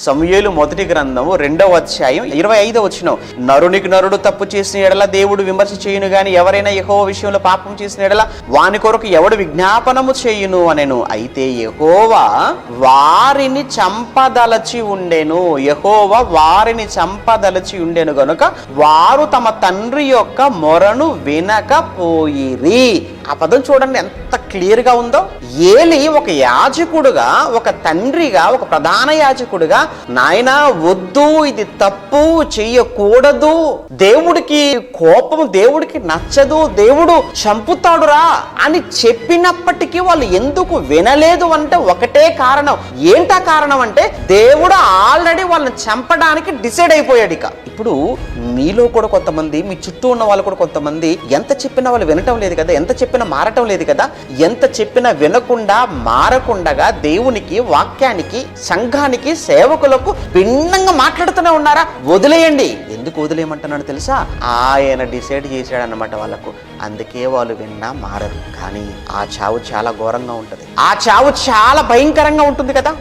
సమూయేలు మొదటి గ్రంథము 2వ అధ్యాయం 25వ వచనం. నరునికి నరుడు తప్పు చేసిన ఎడల దేవుడు విమర్శ చేయును గాని ఎవరైనా యెహోవా విషయంలో పాపం చేసిన ఎడల వాని కొరకు ఎవడు విజ్ఞాపనము చేయును అనెను. అయితే యెహోవా వారిని చంపదలచి ఉండెను. యెహోవా వారిని చంపదలచి ఉండెను గనుక వారు తమ తండ్రి యొక్క మొరను వినకపోయిరి. ఆ పదం చూడండి ఎంత క్లియర్గా ఉందో. ఏలి ఒక యాజకుడుగా, ఒక తండ్రిగా, ఒక ప్రధాన యాజకుడుగా, నాయనా వద్దు, ఇది తప్పు, చెయ్యకూడదు, దేవుడికి కోపం, దేవుడికి నచ్చదు, దేవుడు చంపుతాడురా అని చెప్పినప్పటికీ వాళ్ళు ఎందుకు వినలేదు అంటే ఒకటే కారణం. ఏంటా కారణం అంటే దేవుడు ఆల్రెడీ వాళ్ళని చంపడానికి డిసైడ్ అయిపోయాడు. ఇప్పుడు మీలో కూడా కొంతమంది, మీ చుట్టూ ఉన్న వాళ్ళు కూడా కొంతమంది ఎంత చెప్పినా వాళ్ళు వినటం లేదు కదా, ఎంత చెప్పినా మారటం లేదు కదా, ఎంత చెప్పినా వినకుండా మారకుండగా దేవునికి, వాక్యానికి, సంఘానికి, సేవకులకు భిన్నంగా మాట్లాడుతూనే ఉన్నారా? వదిలేయండి. ఎందుకు వదిలేయమంటున్నాడు తెలుసా? ఆయన డిసైడ్ చేశాడన్నమాట వాళ్ళకు. అందుకే వాళ్ళు విన్నా మారరు. కానీ ఆ చావు చాలా ఘోరంగా ఉంటుంది. ఆ చావు చాలా భయంకరంగా ఉంటుంది కదా.